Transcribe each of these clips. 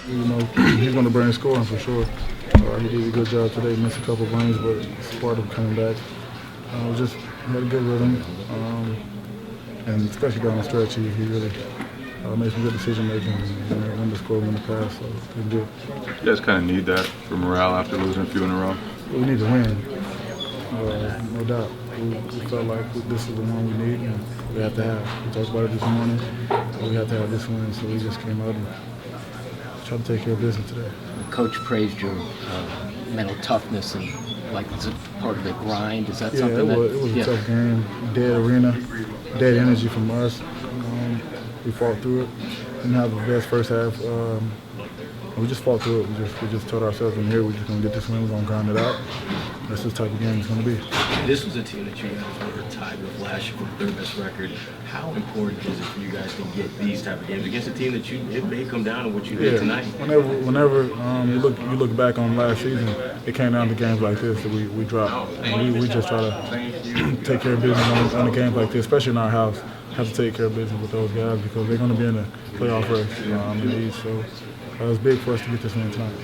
he's going to bring scoring for sure. He did a good job today, missed a couple of runs, but it's part of coming back. Just had a good rhythm, and especially down the stretch, he really made some good decision making. Win the score, win the pass, so it's good. You guys kind of need that for morale after losing a few in a row. We need to win, no doubt. We felt like this is the one we need and we have to have. We talked about it this morning. We have to have this win, so we just came out and tried to take care of business today. Coach praised your mental toughness and like it's a part of the grind. Is that something that? It was a tough game. Dead arena, dead energy from us. We fought through it. Didn't have the best first half. We just fought through it. We just told ourselves in here we're just gonna get this win. We're gonna grind it out. That's the type of game it's gonna be. This was a team that you guys were tied with last year for their best record. How important is it for you guys to get these type of games against a team that it may come down to what you did tonight? Whenever you look back on last season, it came down to games like this that we dropped. And we just try to take care of business on a game like this, especially in our house. Have to take care of business with those guys because they're going to be in the playoff race in the East. So it was big for us to get this win tonight.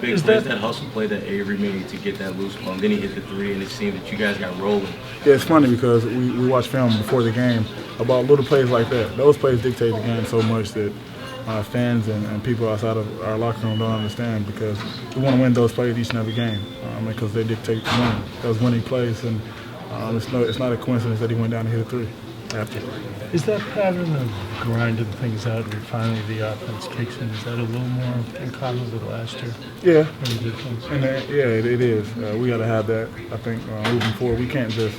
Is that hustle play that Avery made to get that loose ball? Then he hit the three, and it seemed that you guys got rolling. Yeah, it's funny because we watch film before the game about little plays like that. Those plays dictate the game so much that fans and people outside of our locker room don't understand because we want to win those plays each and every game because they dictate the win. Those winning plays, and it's not a coincidence that he went down and hit a three after. Is that pattern of grinding things out and finally the offense kicks in, is that a little more in common with last year? Yeah, and it is. We got to have that, I think, moving forward. We can't just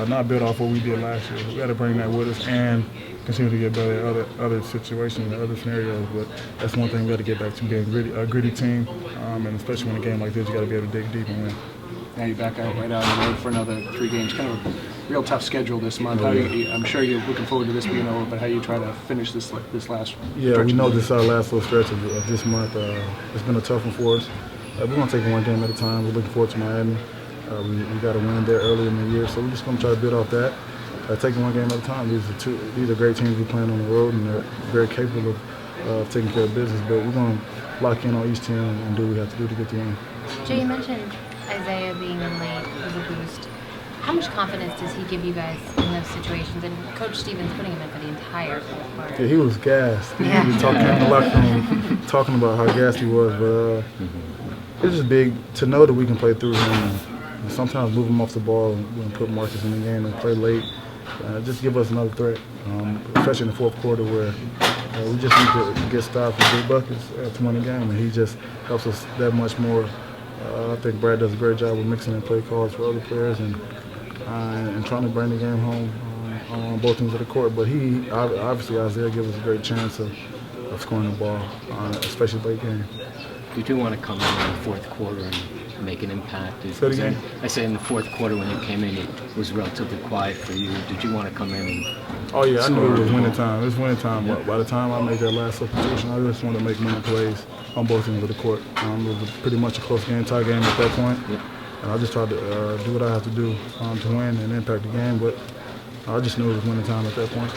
not build off what we did last year. We got to bring that with us and continue to get better at other situations, other scenarios. But that's one thing we got to get back to, being a gritty team, and especially in a game like this, you got to be able to dig deep and win. Now you're back out right out on the road for another 3 games. Kind of a real tough schedule this month. I'm sure you're looking forward to this being over, but how you try to finish this last Yeah, we know this is our last little stretch of this month. It's been a tough one for us. We're going to take it one game at a time. We're looking forward to Miami. We got a win there early in the year, so we're just going to try to build off that. Taking one game at a time. These are great teams we're playing on the road, and they're very capable of taking care of business, but we're going to lock in on each team and do what we have to do to get the win. Jay, you mentioned Isaiah being in late was a boost. How much confidence does he give you guys in those situations? And Coach Stevens putting him in for the entire fourth quarter. Yeah, he was gassed. He was talking in the locker room, talking about how gassed he was. But it's just big to know that we can play through him. And sometimes move him off the ball and put Marcus in the game and play late. Just give us another threat, especially in the fourth quarter where we just need to get stops with big buckets to win the game. And he just helps us that much more. I think Brad does a great job with mixing in play calls for other players and trying to bring the game home on both ends of the court. But obviously Isaiah gives us a great chance of scoring the ball, especially late game. You do want to come in the fourth quarter and make an impact. Say it again? I say in the fourth quarter when you came in, it was relatively quiet for you. Did you want to come in and Oh yeah, I knew it was winning time. It was winning time. By the time I made that last substitution, I just wanted to make winning plays on both ends of the court. It was pretty much a close game, tie game at that point. And I just tried to do what I have to do to win and impact the game. But I just knew it was winning time at that point.